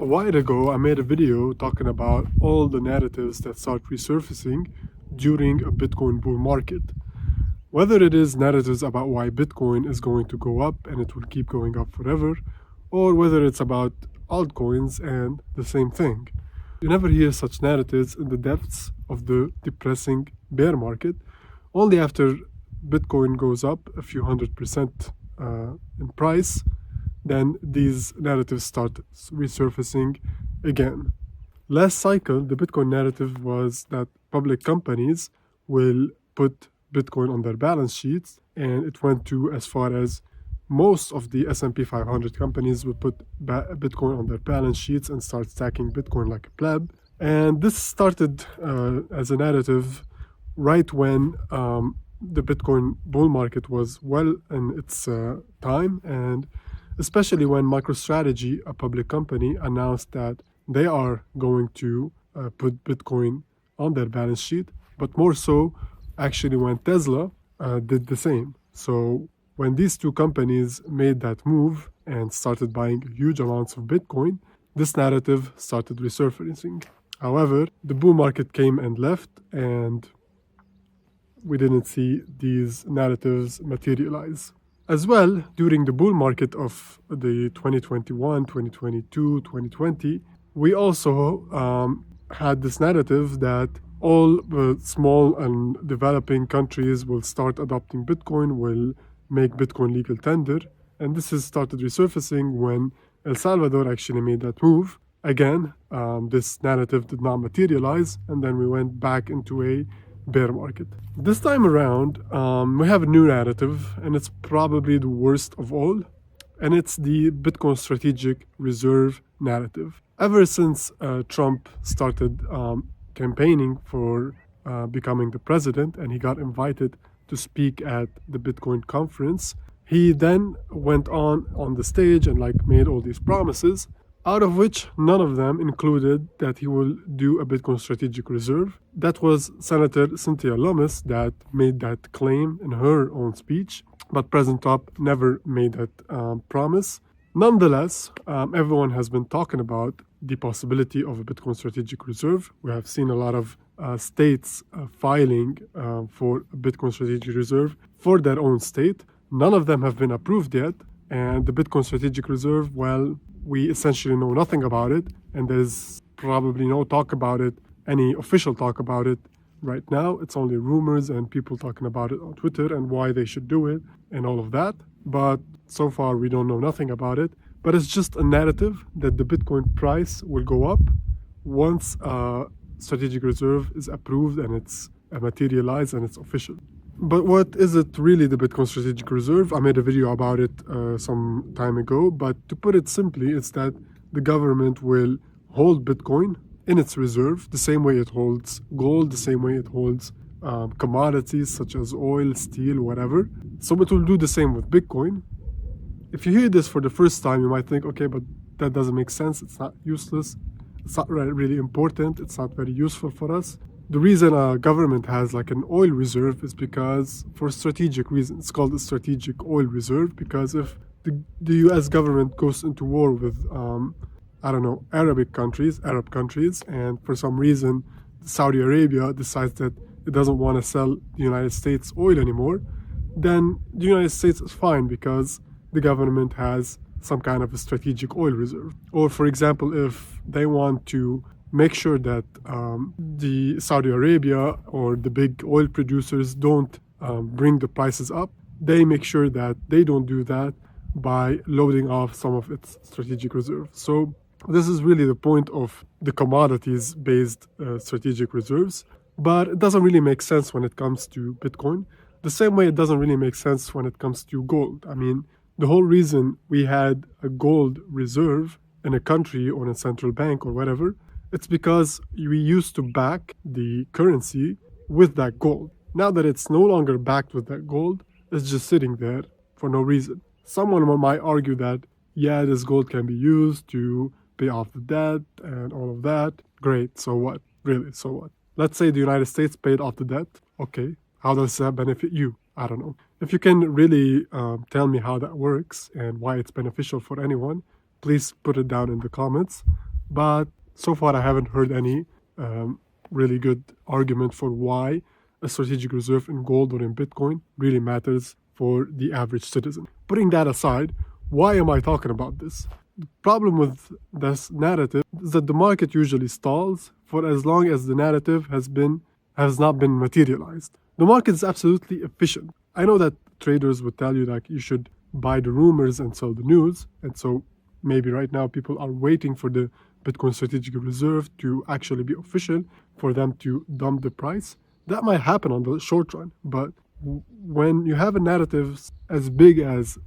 A while ago, I made a video talking about all the narratives that start resurfacing during a Bitcoin bull market. Whether it is narratives about why Bitcoin is going to go up and it will keep going up forever, or whether it's about altcoins and the same thing. You never hear such narratives in the depths of the depressing bear market. Only after Bitcoin goes up a few 100% in price, then these narratives start resurfacing again. Last cycle, the Bitcoin narrative was that public companies will put Bitcoin on their balance sheets, and it went to as far as most of the S&P 500 companies would put Bitcoin on their balance sheets and start stacking Bitcoin like a pleb. And this started as a narrative right when the Bitcoin bull market was well in its time, and especially when MicroStrategy, a public company, announced that they are going to put Bitcoin on their balance sheet, but more so actually when Tesla did the same. So when these two companies made that move and started buying huge amounts of Bitcoin, this narrative started resurfacing. However, the bull market came and left, and we didn't see these narratives materialize. As well, during the bull market of the 2021, 2022, 2020, we also had this narrative that all small and developing countries will start adopting Bitcoin, will make Bitcoin legal tender. And this has started resurfacing when El Salvador actually made that move. Again, this narrative did not materialize, and then we went back into a bear market. This time around, we have a new narrative, and it's probably the worst of all, and it's the Bitcoin Strategic Reserve narrative. Ever since Trump started campaigning for becoming the president, and he got invited to speak at the Bitcoin conference, he then went on the stage and made all these promises, out of which none of them included that he will do a Bitcoin Strategic Reserve. That was Senator Cynthia Lummis that made that claim in her own speech, but President Trump never made that promise. Nonetheless, everyone has been talking about the possibility of a Bitcoin Strategic Reserve. We have seen a lot of states filing for a Bitcoin Strategic Reserve for their own state. None of them have been approved yet, and the Bitcoin Strategic Reserve, well, we essentially know nothing about it, and there's probably no talk about it, any official talk about it right now. It's only rumors and people talking about it on Twitter and why they should do it and all of that. But so far, we don't know nothing about it. But it's just a narrative that the Bitcoin price will go up once a strategic reserve is approved and it's materialized and it's official. But what is it really, the Bitcoin Strategic Reserve? I made a video about it some time ago, but to put it simply, it's that the government will hold Bitcoin in its reserve the same way it holds gold, the same way it holds commodities such as oil, steel, whatever. So it will do the same with Bitcoin. If you hear this for the first time, you might think, okay, but that doesn't make sense. It's not useless. It's not really important. It's not very useful for us. The reason a government has an oil reserve is because, for strategic reasons, it's called a strategic oil reserve, because if the US government goes into war with, Arab countries, and for some reason Saudi Arabia decides that it doesn't want to sell the United States oil anymore, then the United States is fine because the government has some kind of a strategic oil reserve. Or, for example, if they want to make sure that the Saudi Arabia or the big oil producers don't bring the prices up, they make sure that they don't do that by loading off some of its strategic reserve. So this is really the point of the commodities-based strategic reserves, but it doesn't really make sense when it comes to Bitcoin. The same way it doesn't really make sense when it comes to gold. I mean, the whole reason we had a gold reserve in a country or in a central bank or whatever, it's because we used to back the currency with that gold. Now that it's no longer backed with that gold, it's just sitting there for no reason. Someone might argue that, yeah, this gold can be used to pay off the debt and all of that. Great, so what? Really, so what? Let's say the United States paid off the debt. Okay, how does that benefit you? I don't know. If you can really tell me how that works and why it's beneficial for anyone, please put it down in the comments. But so far, I haven't heard any really good argument for why a strategic reserve in gold or in Bitcoin really matters for the average citizen. Putting that aside, why am I talking about this? The problem with this narrative is that the market usually stalls for as long as the narrative has not been materialized. The market is absolutely efficient. I know that traders would tell you like you should buy the rumors and sell the news, and so maybe right now people are waiting for the Bitcoin strategic reserve to actually be official for them to dump the price. That might happen on the short run, but when you have a narrative as big as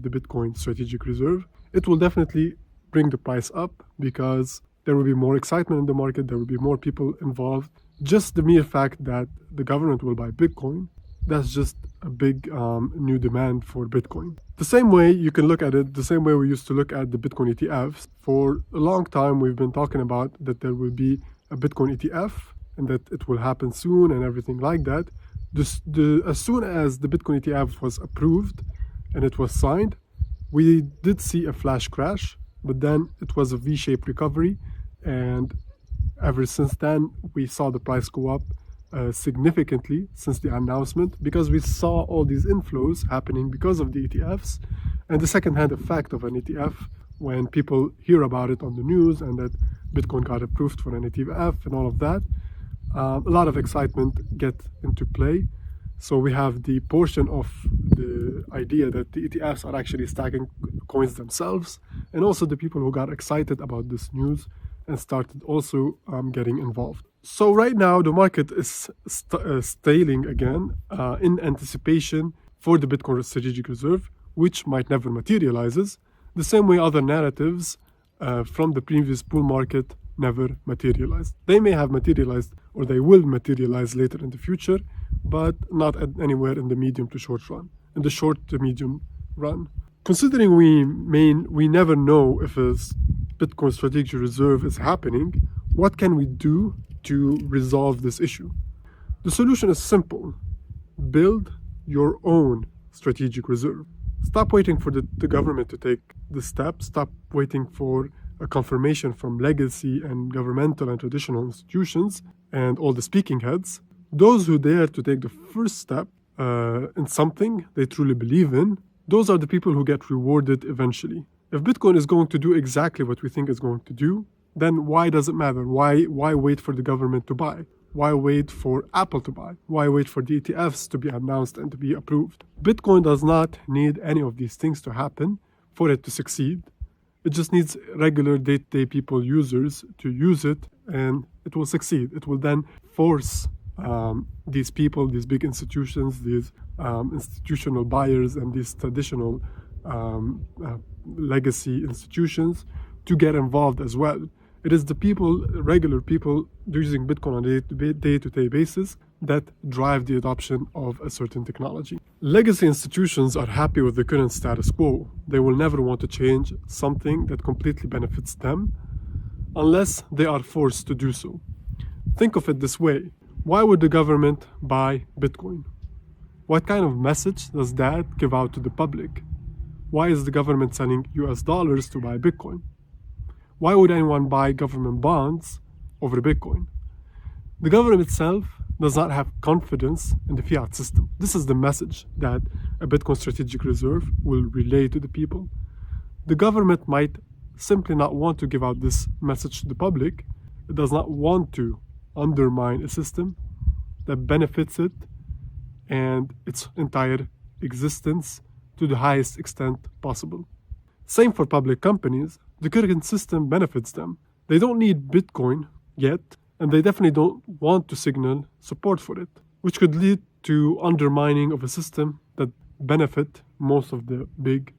the Bitcoin strategic reserve, it will definitely bring the price up because there will be more excitement in the market, there will be more people involved. Just the mere fact that the government will buy Bitcoin, that's just a big new demand for Bitcoin. The same way you can look at it, the same way we used to look at the Bitcoin ETFs. For a long time, we've been talking about that there will be a Bitcoin ETF and that it will happen soon and everything like that. As soon as the Bitcoin ETF was approved and it was signed, we did see a flash crash, but then it was a V-shaped recovery, and ever since then we saw the price go up significantly since the announcement, because we saw all these inflows happening because of the ETFs and the second-hand effect of an ETF when people hear about it on the news and that Bitcoin got approved for an ETF and all of that. A lot of excitement get into play. So we have the portion of the idea that the ETFs are actually stacking coins themselves, and also the people who got excited about this news and started also getting involved. So right now the market is stalling again in anticipation for the Bitcoin strategic reserve, which might never materializes, the same way other narratives from the previous bull market never materialized. They may have materialized or they will materialize later in the future, but not anywhere in the medium to short run. In the short to medium run, considering we never know if a Bitcoin strategic reserve is happening, what can we do to resolve this issue? The solution is simple. Build your own strategic reserve. Stop waiting for the government to take the step. Stop waiting for a confirmation from legacy and governmental and traditional institutions and all the speaking heads. Those who dare to take the first step in something they truly believe in, those are the people who get rewarded eventually. If Bitcoin is going to do exactly what we think it's going to do, then why does it matter? Why wait for the government to buy? Why wait for Apple to buy? Why wait for the ETFs to be announced and to be approved? Bitcoin does not need any of these things to happen for it to succeed. It just needs regular day-to-day people, users, to use it, and it will succeed. It will then force these people, these big institutions, these institutional buyers, and these traditional legacy institutions to get involved as well. It is the people, regular people using Bitcoin on a day-to-day basis that drive the adoption of a certain technology. Legacy institutions are happy with the current status quo. They will never want to change something that completely benefits them unless they are forced to do so. Think of it this way. Why would the government buy Bitcoin? What kind of message does that give out to the public? Why is the government sending US dollars to buy Bitcoin? Why would anyone buy government bonds over Bitcoin? The government itself does not have confidence in the fiat system. This is the message that a Bitcoin strategic reserve will relay to the people. The government might simply not want to give out this message to the public. It does not want to undermine a system that benefits it and its entire existence to the highest extent possible. Same for public companies. The current system benefits them. They don't need Bitcoin yet, and they definitely don't want to signal support for it, which could lead to undermining of a system that benefit most of the big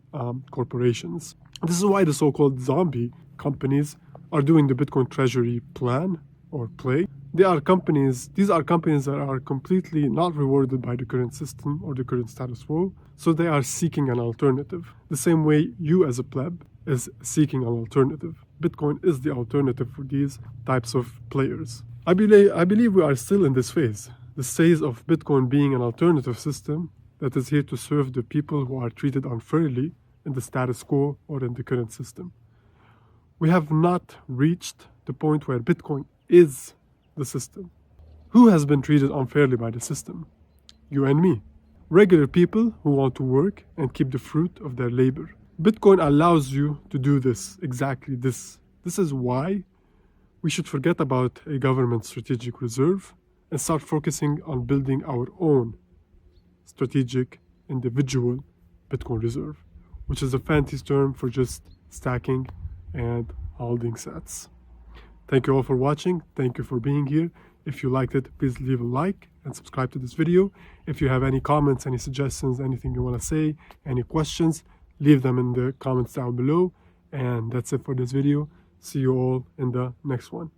corporations. This is why the so-called zombie companies are doing the Bitcoin treasury plan or play. These are companies that are completely not rewarded by the current system or the current status quo, so they are seeking an alternative. The same way you as a pleb is seeking an alternative. Bitcoin is the alternative for these types of players. I believe we are still in this phase of Bitcoin being an alternative system that is here to serve the people who are treated unfairly in the status quo or in the current system. We have not reached the point where Bitcoin is the system. Who has been treated unfairly by the system? You and me. Regular people who want to work and keep the fruit of their labor. Bitcoin allows you to do this, exactly this. This is why we should forget about a government strategic reserve and start focusing on building our own strategic individual Bitcoin reserve, which is a fancy term for just stacking and holding sats. Thank you all for watching. Thank you for being here. If you liked it, please leave a like and subscribe to this video. If you have any comments, any suggestions, anything you want to say, any questions, leave them in the comments down below. And that's it for this video. See you all in the next one.